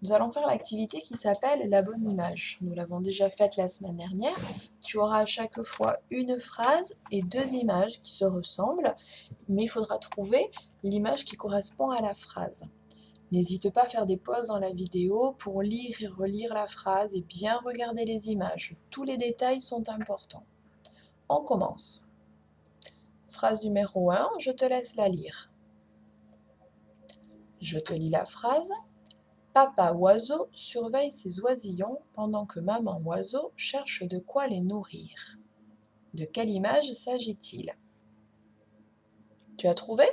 Nous allons faire l'activité qui s'appelle la bonne image. Nous l'avons déjà faite la semaine dernière. Tu auras à chaque fois une phrase et deux images qui se ressemblent, mais il faudra trouver l'image qui correspond à la phrase. N'hésite pas à faire des pauses dans la vidéo pour lire et relire la phrase et bien regarder les images. Tous les détails sont importants. On commence. Phrase numéro 1, je te laisse la lire. Je te lis la phrase. Papa oiseau surveille ses oisillons pendant que maman oiseau cherche de quoi les nourrir. De quelle image s'agit-il? Tu as trouvé?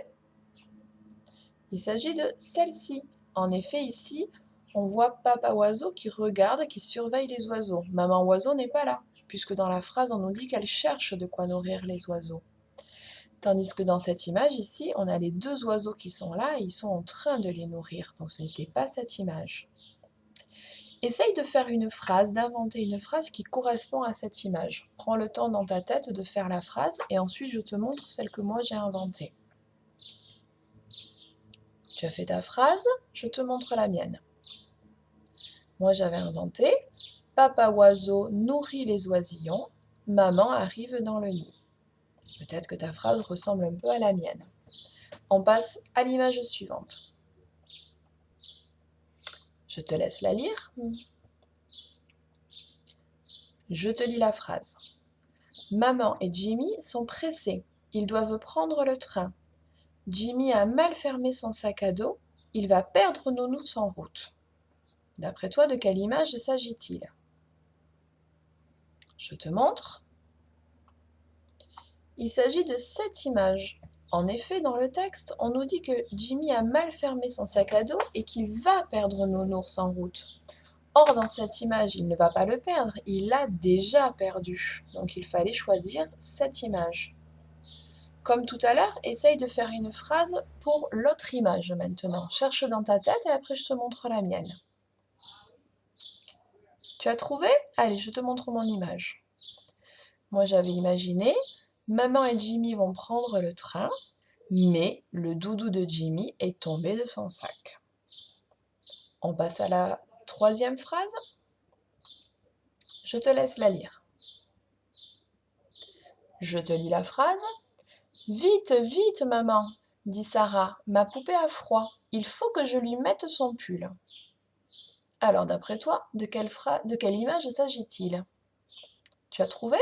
Il s'agit de celle-ci. En effet, ici, on voit papa oiseau qui regarde, qui surveille les oiseaux. Maman oiseau n'est pas là, puisque dans la phrase, on nous dit qu'elle cherche de quoi nourrir les oiseaux. Tandis que dans cette image ici, on a les deux oiseaux qui sont là et ils sont en train de les nourrir. Donc ce n'était pas cette image. Essaye de faire une phrase, d'inventer une phrase qui correspond à cette image. Prends le temps dans ta tête de faire la phrase et ensuite je te montre celle que moi j'ai inventée. Tu as fait ta phrase, je te montre la mienne. Moi j'avais inventé « Papa oiseau nourrit les oisillons, maman arrive dans le nid ». Peut-être que ta phrase ressemble un peu à la mienne. On passe à l'image suivante. Je te laisse la lire. Je te lis la phrase. Maman et Jimmy sont pressés. Ils doivent prendre le train. Jimmy a mal fermé son sac à dos. Il va perdre Nounours en route. D'après toi, de quelle image s'agit-il? Je te montre. Il s'agit de cette image. En effet, dans le texte, on nous dit que Jimmy a mal fermé son sac à dos et qu'il va perdre Nounours en route. Or, dans cette image, il ne va pas le perdre, il l'a déjà perdu. Donc, il fallait choisir cette image. Comme tout à l'heure, essaye de faire une phrase pour l'autre image maintenant. Cherche dans ta tête et après, je te montre la mienne. Tu as trouvé? Allez, je te montre mon image. Moi, j'avais imaginé, maman et Jimmy vont prendre le train, mais le doudou de Jimmy est tombé de son sac. On passe à la troisième phrase. Je te laisse la lire. Je te lis la phrase. Vite, vite, maman, dit Sarah, ma poupée a froid. Il faut que je lui mette son pull. Alors, d'après toi, de quelle image s'agit-il? Tu as trouvé?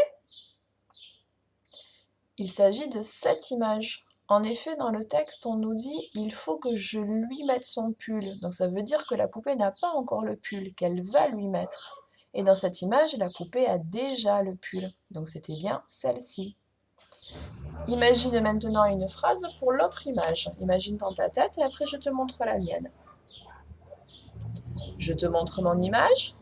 Il s'agit de cette image. En effet, dans le texte, on nous dit « il faut que je lui mette son pull ». Donc ça veut dire que la poupée n'a pas encore le pull, qu'elle va lui mettre. Et dans cette image, la poupée a déjà le pull. Donc c'était bien celle-ci. Imagine maintenant une phrase pour l'autre image. Imagine dans ta tête et après je te montre la mienne. Je te montre mon image.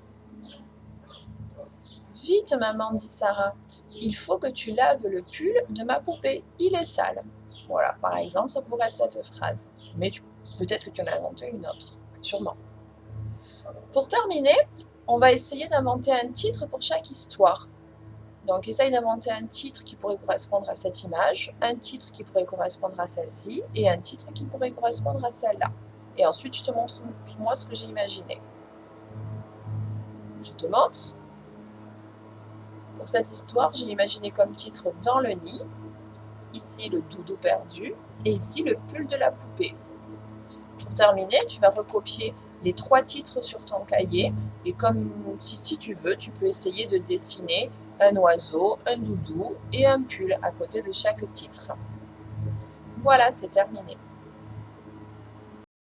Vite, maman, dit Sarah. Il faut que tu laves le pull de ma poupée. Il est sale. Voilà, par exemple, ça pourrait être cette phrase. Mais peut-être que tu en as inventé une autre, sûrement. Pour terminer, on va essayer d'inventer un titre pour chaque histoire. Donc, essaye d'inventer un titre qui pourrait correspondre à cette image, un titre qui pourrait correspondre à celle-ci, et un titre qui pourrait correspondre à celle-là. Et ensuite, je te montre moi ce que j'ai imaginé. Je te montre. Pour cette histoire, j'ai imaginé comme titre « Dans le nid », ici le doudou perdu, et ici le pull de la poupée. Pour terminer, tu vas recopier les 3 titres sur ton cahier, et comme si tu veux, tu peux essayer de dessiner un oiseau, un doudou et un pull à côté de chaque titre. Voilà, c'est terminé.